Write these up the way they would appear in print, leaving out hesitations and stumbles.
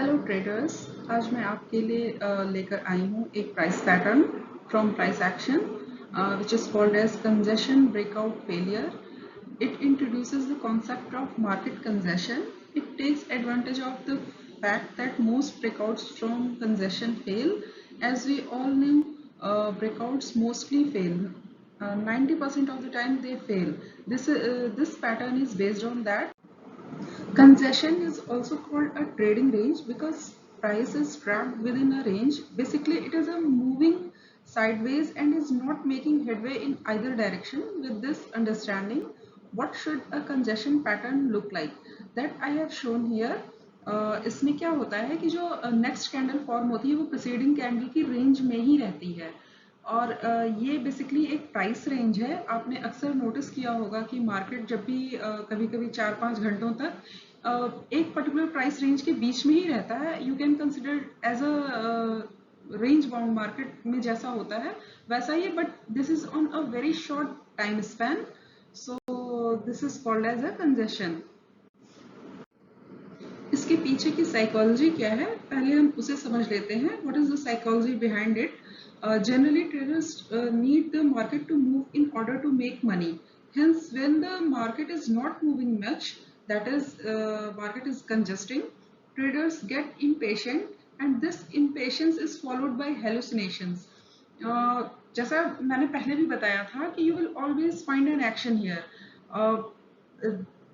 Hello traders. आज मैं आपके लिए लेकर आई हूँ एक price pattern from price action which is called as congestion breakout failure. It introduces the concept of market congestion. It takes advantage of the fact that most breakouts from congestion fail. As we all know, breakouts mostly fail. 90% of the time they fail. This pattern is based on that. Congestion is also called a trading range because price is trapped within a range. Basically, it is a moving sideways and is not making headway in either direction. With this understanding, what should a congestion pattern look like? That I have shown here. इसमें क्या होता है कि जो next candle form होती है वो preceding candle की रेंज में ही रहती है और ये बेसिकली एक प्राइस रेंज है। आपने अक्सर नोटिस किया होगा कि मार्केट जब भी कभी कभी 4-5 घंटों तक एक पर्टिकुलर प्राइस रेंज के बीच में ही रहता है। You can consider as a range bound market में जैसा होता है वैसा ही, but this is on a very short time span, so this is called as a congestion. इसके पीछे की साइकोलॉजी क्या है, पहले हम उसे समझ लेते हैं। What is the psychology behind it? Generally, traders need the market to move in order to make money. Hence, when the market is not moving much, that is, market is congesting, traders get impatient, and this impatience is followed by hallucinations. जैसा मैंने पहले भी बताया था कि you will always find an action here.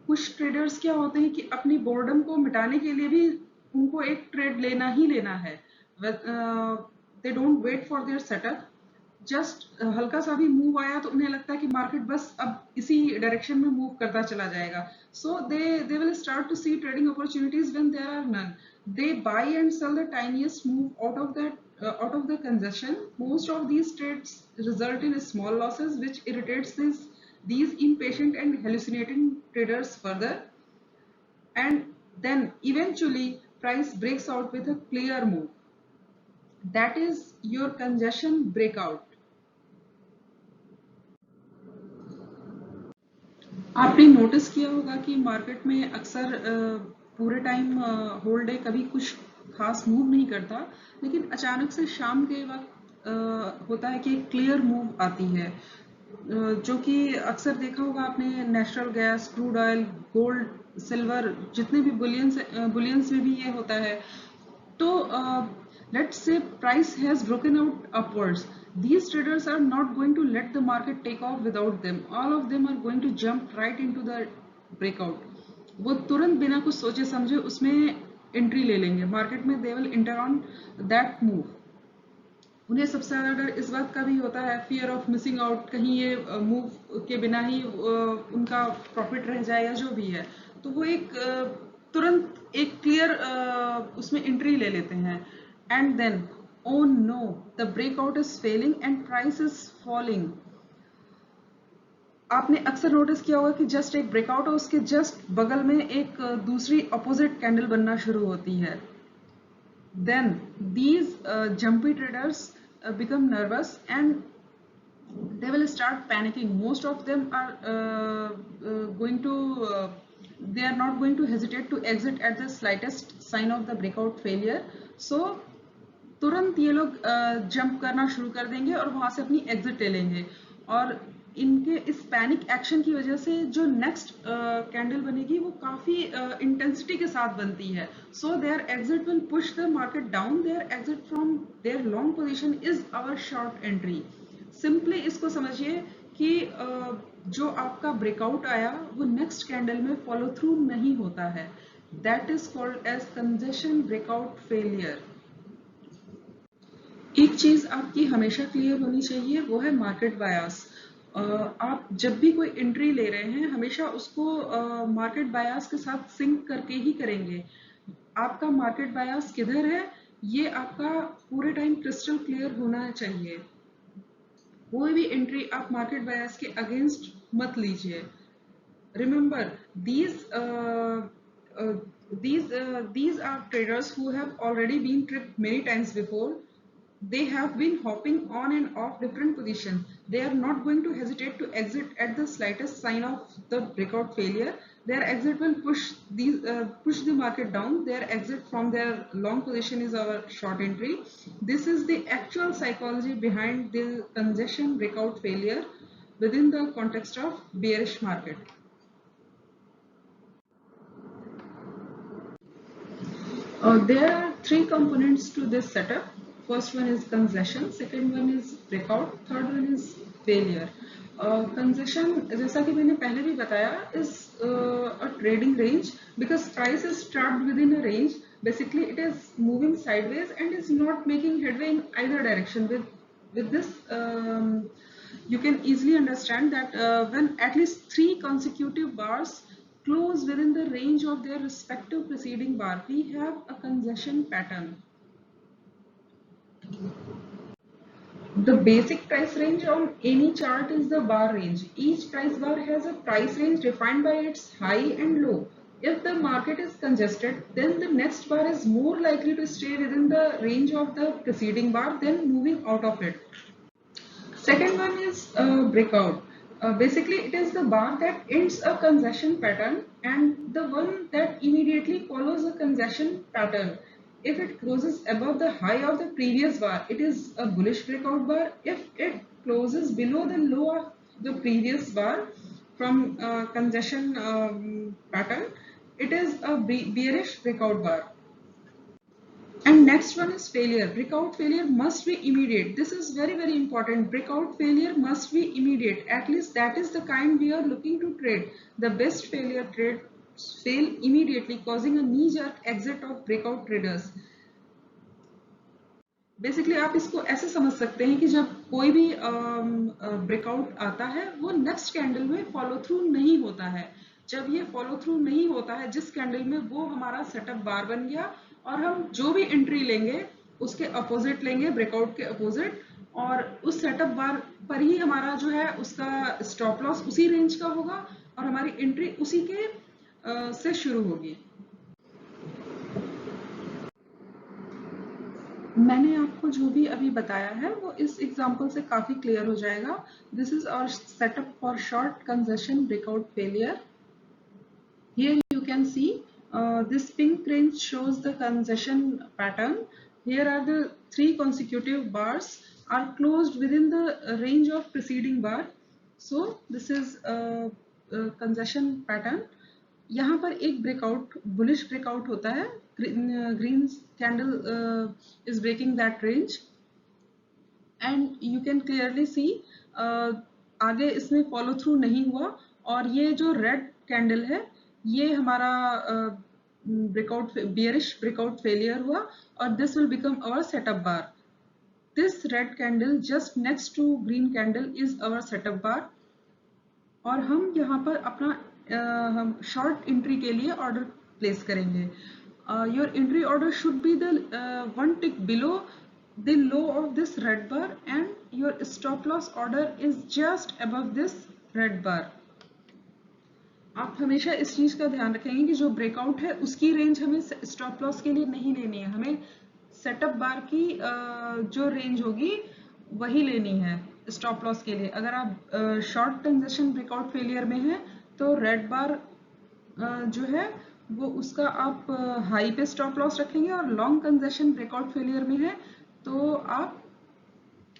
कुछ traders क्या होते हैं कि अपनी बोर्डम को मिटाने के लिए भी उनको एक ट्रेड लेना ही लेना है। They don't wait for their setup. Just हल्का सा भी मूव आया तो उन्हें लगता है कि मार्केट बस अब इसी डायरेक्शन में मूव करता चला जाएगा। So they will start to see trading opportunities when there are none. They buy and sell the tiniest move out of the congestion. Most of these trades result in small losses, which irritates these impatient and hallucinating traders further. And then eventually price breaks out with a clear move. That is your congestion breakout. आपने notice किया होगा कि market में अक्सर पूरे time hold day कभी कुछ खास मूव नहीं करता, लेकिन अचानक से शाम के वक्त होता है कि एक क्लियर मूव आती है, जो कि अक्सर देखा होगा आपने। Natural gas, crude oil, gold, silver, जितने भी बुलियंस में भी ये होता है। तो let's say price has broken out upwards. These traders are not going to let the market take off without them. All of them are going to jump right into the breakout. वो तुरंत बिना कुछ सोचे समझे उसमें entry ले लेंगे market में। they will enter on that move. उन्हें सबसे ज्यादा डर इस बात का भी होता है, फियर ऑफ मिसिंग आउट, कहीं ये मूव के बिना ही उनका प्रॉफिट रह जाए या जो भी है। तो वो एक तुरंत एक क्लियर उसमें एंट्री ले लेते हैं। And then oh no, the breakout is failing and price is falling. आपने अक्सर नोटिस किया होगा कि जस्ट एक ब्रेकआउट है, उसके जस्ट बगल में एक दूसरी अपोजिट कैंडल बनना शुरू होती है। then these jumpy traders become nervous and they will start panicking. Most of them are going to they are not going to hesitate to exit at the slightest sign of the breakout failure. So तुरंत ये लोग jump करना शुरू कर देंगे और वहां से अपनी एग्जिट ले लेंगे। और इनके इस पैनिक एक्शन की वजह से जो नेक्स्ट कैंडल बनेगी वो काफी इंटेंसिटी के साथ बनती है। So their exit will push the market down. Their exit from their long position is our short entry. Simply इसको समझिए कि जो आपका ब्रेकआउट आया वो नेक्स्ट कैंडल में फॉलो थ्रू नहीं होता है। That is called as congestion breakout failure. एक चीज आपकी हमेशा क्लियर होनी चाहिए, वो है मार्केट बायस। आप जब भी कोई एंट्री ले रहे हैं हमेशा उसको मार्केट बायस के साथ सिंक करके ही करेंगे। आपका मार्केट बायस किधर है ये आपका पूरे टाइम क्रिस्टल क्लियर होना चाहिए। कोई भी एंट्री आप मार्केट बायस के अगेंस्ट मत लीजिए। Remember these are traders who have already been tricked many times before. they have been hopping on and off different positions. They are not going to hesitate to exit at the slightest sign of the breakout failure. Their exit will push the market down. Their exit from their long position is our short entry. This is the actual psychology behind the congestion breakout failure within the context of bearish market. There are three components to this setup. First one is congestion, second one is breakout, third one is failure. Congestion, जैसा कि मैंने पहले भी बताया, is a trading range because price is trapped within a range. Basically, it is moving sideways and is not making headway in either direction. With this, you can easily understand that when at least 3 consecutive bars close within the range of their respective preceding bar, we have a congestion pattern. The basic price range on any chart is the bar range. Each price bar has a price range defined by its high and low. If the market is congested, then the next bar is more likely to stay within the range of the preceding bar than moving out of it. Second one is breakout. Basically, it is the bar that ends a congestion pattern and the one that immediately follows a congestion pattern. If it closes above the high of the previous bar, it is a bullish breakout bar. If it closes below the low of the previous bar from congestion pattern, it is a bearish breakout bar. And next one is failure. Breakout failure must be immediate. This is very important. Breakout failure must be immediate. At least that is the kind we are looking to trade. The best failure trades fail immediately, causing a knee-jerk exit of breakout traders. Basically आप इसको ऐसे समझ सकते हैं कि जब कोई भी ब्रेकआउट आता है वो नेक्स्ट कैंडल में फॉलो थ्रू नहीं होता है. जब ये फॉलो थ्रू नहीं होता है जिस कैंडल में, वो हमारा सेटअप बार बन गया और हम जो भी एंट्री लेंगे उसके अपोजिट लेंगे, ब्रेकआउट के अपोजिट, और उस सेटअप बार पर ही हमारा जो है उसका स्टॉप लॉस उसी रेंज का होगा और हमारी एंट्री उसी के से शुरू होगी. मैंने आपको जो भी अभी बताया है वो इस एग्जांपल से काफी क्लियर हो जाएगा. This is our setup for short congestion breakout failure. Here you can see this pink range shows the congestion pattern. Here are the 3 consecutive bars are closed within the range of preceding bar. So this is a congestion pattern. यहाँ पर एक breakout, bullish breakout होता है. Green candle is breaking that range and you can clearly see आगे इसमें follow through नहीं हुआ और ये जो रेड कैंडल है ये हमारा ब्रेकआउट, बेयरिश ब्रेकआउट फेलियर हुआ और this will become our setup bar. This red candle just next to green candle is our setup bar और हम यहाँ पर अपना हम शॉर्ट एंट्री के लिए ऑर्डर प्लेस करेंगे. Your entry order should be the one tick below the low of this red bar and your stop loss order is just above this red bar. आप हमेशा इस चीज का ध्यान रखेंगे कि जो ब्रेकआउट है उसकी रेंज हमें स्टॉप लॉस के लिए नहीं लेनी है, हमें सेटअप बार की जो रेंज होगी वही लेनी है स्टॉप लॉस के लिए. अगर आप शॉर्ट कंजेशन ब्रेकआउट फेलियर में हैं तो रेड बार जो है वो उसका आप हाई पे स्टॉप लॉस रखेंगे और लॉन्ग कंजेशन ब्रेकआउट फेलियर में है तो आप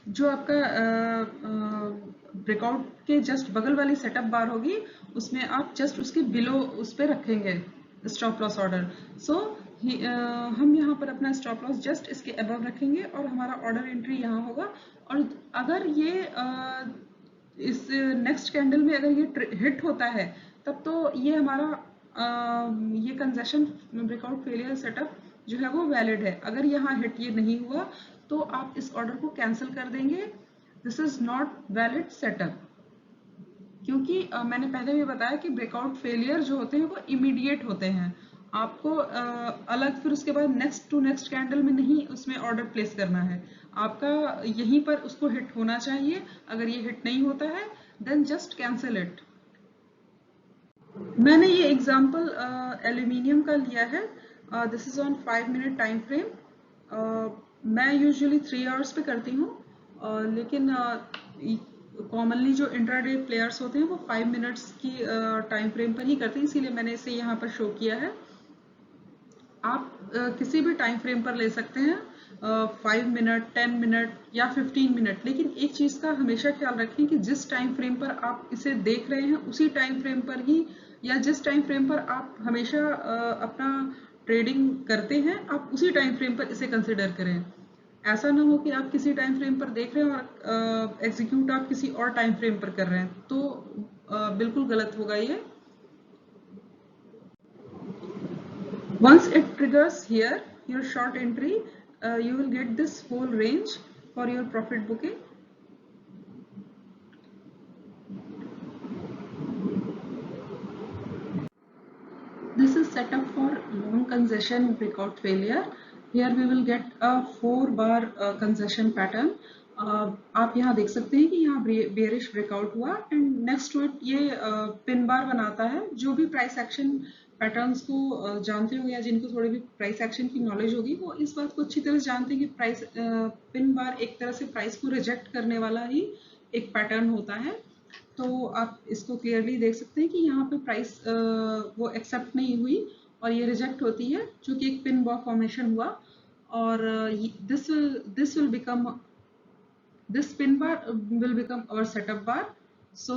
जो आपका ब्रेकआउट के जस्ट बगल वाली सेटअप बार होगी उसमें आप जस्ट उसके बिलो उस पे रखेंगे स्टॉप लॉस ऑर्डर. सो हम यहाँ पर अपना स्टॉप लॉस जस्ट इसके अबव रखेंगे और हमारा ऑर्डर एंट्री यहाँ होगा. और अगर ये इस नेक्स्ट कैंडल में अगर ये हिट होता है तब तो ये हमारा ये कंजेशन ब्रेकआउट फेलियर सेटअप जो है वो वैलिड है. अगर यहाँ हिट ये नहीं हुआ तो आप इस ऑर्डर को कैंसिल कर देंगे. This is not valid setup क्योंकि मैंने पहले भी बताया कि ब्रेकआउट फेलियर जो होते हैं वो इमीडिएट होते हैं. आपको अलग फिर उसके बाद नेक्स्ट टू नेक्स्ट कैंडल में नहीं उसमें ऑर्डर प्लेस करना है, आपका यहीं पर उसको हिट होना चाहिए. अगर ये हिट नहीं होता है देन जस्ट कैंसिल इट. मैंने ये एग्जांपल एल्यूमिनियम का लिया है. This is on 5 minute time frame. मैं यूजुअली 3 आवर्स पे करती हूँ, लेकिन कॉमनली जो इंट्राडे प्लेयर्स होते हैं वो 5 मिनट्स की टाइम फ्रेम पर ही करते हैं, इसीलिए मैंने इसे यहाँ पर शो किया है। आप किसी भी टाइम फ्रेम पर ले सकते हैं, 5 मिनट, 10 मिनट या 15 मिनट, लेकिन एक चीज़ का हमेशा ख्याल रखें कि जिस टाइम फ्रेम पर आप इसे देख रहे हैं उसी टाइम फ्रेम पर ही, या जिस टाइम फ्रेम पर आप हमेशा अपना ट्रेडिंग करते हैं आप उसी टाइम फ्रेम पर इसे कंसिडर करें। ऐसा ना हो कि आप किसी टाइम फ्रेम पर देख रहे हैं और एग्जीक्यूट आप किसी और टाइम फ्रेम पर कर रहे हैं, तो बिल्कुल गलत होगा ये। Once it triggers here, your short entry, you will get this whole range for your profit booking. This is set up for long concession breakout failure. Here we will get a 4 bar concession pattern. आप यहाँ देख सकते हैं कि यहाँ bearish breakout हुआ and next to it ये pin bar बनाता है। जो भी प्राइस एक्शन पैटर्न्स को जानते हो या जिनको थोड़ी भी प्राइस एक्शन की नॉलेज होगी वो इस बात को अच्छी तरह से जानते हैं कि प्राइस पिन बार एक तरह से प्राइस को रिजेक्ट करने वाला ही एक पैटर्न होता है। तो आप इसको क्लियरली देख सकते हैं कि यहाँ पे प्राइस वो एक्सेप्ट नहीं हुई और ये रिजेक्ट होती है, चूंकि एक पिन bar फॉर्मेशन हुआ। और this will become, this pin bar will become our setup bar. So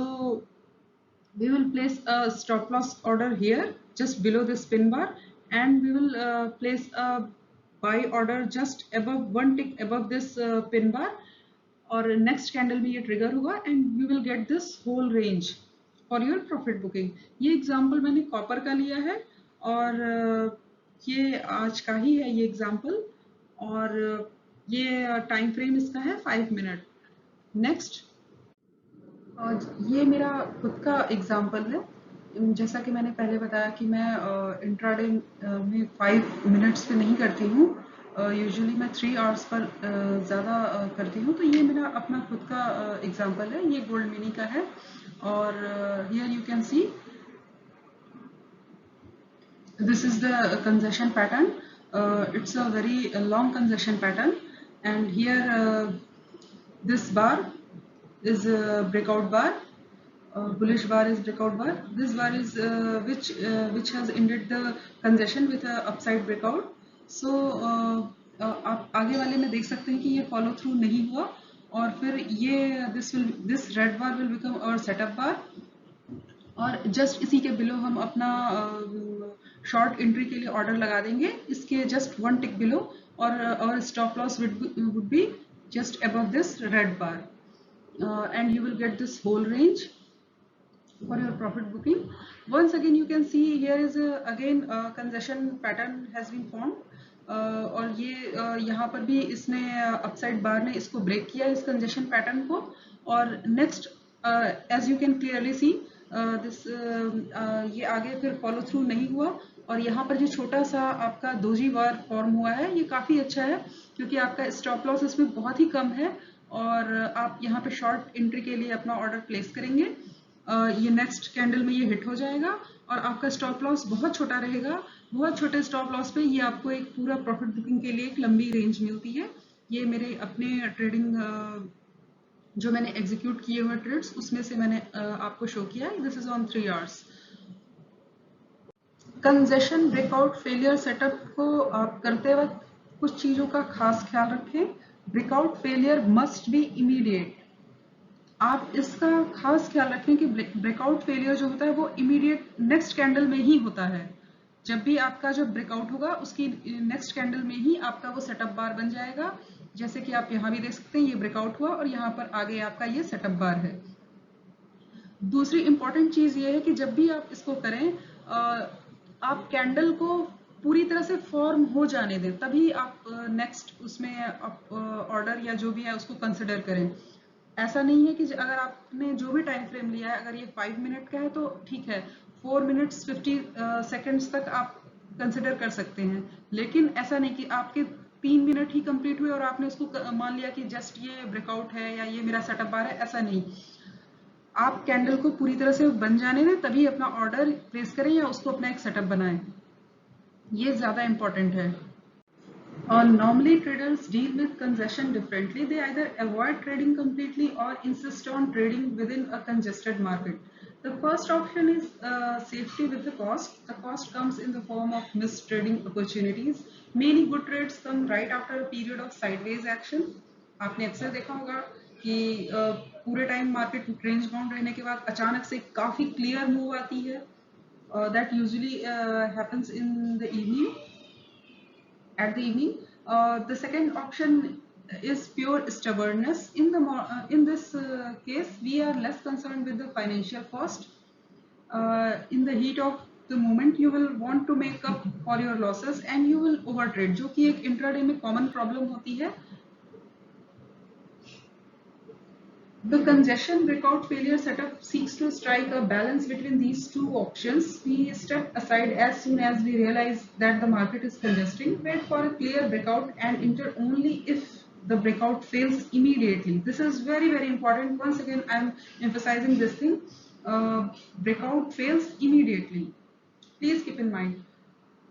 we will place a stop loss order here just below this pin bar, and we will place a buy order just above, one tick above this pin bar, और next candle में ये trigger हुआ and we will get this whole range for your profit booking. ये example मैंने copper का लिया है और ये आज का ही है ये एग्जांपल, और ये टाइम फ्रेम इसका है 5 मिनट। नेक्स्ट, ये मेरा खुद का एग्जांपल है। जैसा कि मैंने पहले बताया कि मैं इंट्राडे में 5 मिनट्स पे नहीं करती हूँ, यूजुअली मैं 3 आवर्स पर ज़्यादा करती हूँ। तो ये मेरा अपना खुद का एग्जांपल है, ये गोल्ड मिनी का है। और here you can see this is the concession pattern. It's a very long concession pattern, and here this bar is a breakout bar, bullish bar is breakout bar. This bar is which has ended the concession with a upside breakout. So आप आगे वाले में देख सकते हैं कि ये follow through नहीं हुआ और फिर ये this red bar will become our setup bar, और जस्ट इसी के बिलो हम अपना शॉर्ट एंट्री के लिए ऑर्डर लगा देंगे, इसके जस्ट 1 टिक बिलो, और stop loss would be just above this red bar, and you will get this whole range for your profit booking. Once again you can see here is again concession pattern has been formed, और ये यहाँ पर भी इसने upside बार ने इसको break किया इस कंजेशन पैटर्न को। और next as you can clearly see this ये आगे फिर फॉलो थ्रू नहीं हुआ, और यहाँ पर जो छोटा सा आपका दोजी बार फॉर्म हुआ है ये काफ़ी अच्छा है क्योंकि आपका स्टॉप लॉस इसमें बहुत ही कम है और आप यहाँ पे शॉर्ट एंट्री के लिए अपना ऑर्डर प्लेस करेंगे। ये नेक्स्ट कैंडल में ये हिट हो जाएगा और आपका स्टॉप लॉस बहुत छोटा रहेगा। बहुत छोटे स्टॉप लॉस पे ये आपको एक पूरा प्रॉफिट बुकिंग के लिए एक लंबी रेंज मिलती है। ये मेरे अपने ट्रेडिंग जो मैंने एग्जीक्यूट किए हुए ट्रेड्स उसमें से मैंने आपको शो किया है। This is on 3 hours. Congestion breakout failure setup को आप करते वक्त कुछ चीज़ों का खास ख्याल रखें। Breakout failure must be immediate. आप इसका खास ख्याल रखें कि ब्रेकआउट फेलियर जो होता है वो इमीडिएट नेक्स्ट कैंडल में ही होता है। जब भी आपका जब ब्रेकआउट होगा उसकी नेक्स्ट कैंडल में ही आपका वो सेटअप बार बन जाएगा। जैसे कि आप यहाँ भी देख सकते हैं ये ब्रेकआउट हुआ और यहाँ पर आगे आपका ये सेटअप बार है। दूसरी इंपॉर्टेंट चीज़ ये है कि जब भी आप इसको करें आप कैंडल को पूरी तरह से फॉर्म हो जाने दें, तभी आप नेक्स्ट उसमें आप ऑर्डर या जो भी है उसको कंसिडर करें। ऐसा नहीं है कि अगर आपने जो भी टाइम फ्रेम लिया है, अगर ये 5 मिनट का है तो ठीक है, 4 मिनट्स 50 सेकेंड्स तक आप कंसिडर कर सकते हैं, लेकिन ऐसा नहीं कि आपके 3 मिनट ही कंप्लीट हुए और आपने उसको मान लिया कि जस्ट ये ब्रेकआउट है या ये मेरा सेटअप बार है। ऐसा नहीं, आप कैंडल को पूरी तरह से बन जाने दें तभी अपना ऑर्डर प्लेस करें या उसको अपना एक सेटअप बनाएं, ये ज़्यादा इम्पोर्टेंट है। Normally, traders deal with congestion differently. They either avoid trading completely or insist on trading within a congested market. The first option is safety with the cost. The cost comes in the form of missed trading opportunities. Many good trades come right after a period of sideways action. आपने अक्सर देखा होगा कि पूरे time market range bound रहने के बाद अचानक से काफी क्लियर मूव आती है. That usually happens in the evening. At the evening. The second option is pure stubbornness. In this case, we are less concerned with the financial cost. In the heat of the moment, you will want to make up for your losses and you will overtrade, जो कि एक intraday में common problem होती है. The congestion breakout failure setup seeks to strike a balance between these two options. We step aside as soon as we realize that the market is congesting, wait for a clear breakout and enter only if the breakout fails immediately. This is very important. Once again, I am emphasizing this thing. Breakout fails immediately. Please keep in mind.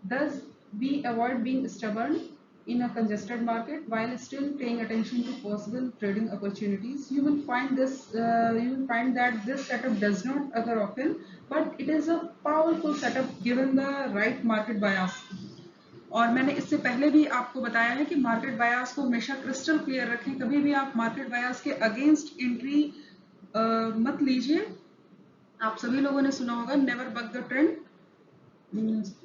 Thus, we avoid being stubborn in a congested market while still paying attention to possible trading opportunities. You will find this. You will find that this setup does not occur often, but it is a powerful setup given the right market bias. और मैंने इससे पहले भी आपको बताया है कि market बायस को हमेशा क्रिस्टल क्लियर रखें. कभी भी आप मार्केट बायस के अगेंस्ट एंट्री मत लीजिए. आप सभी लोगों ने सुना होगा नेवर बक द ट्रेंड.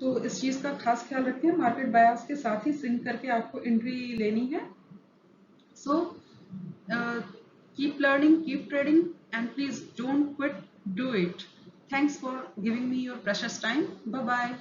तो इस चीज का खास ख्याल रखें. मार्केट बायस के साथ ही सिंक करके आपको एंट्री लेनी है. So keep learning, keep trading and please don't quit, do it. Thanks for giving me your precious time. Bye bye.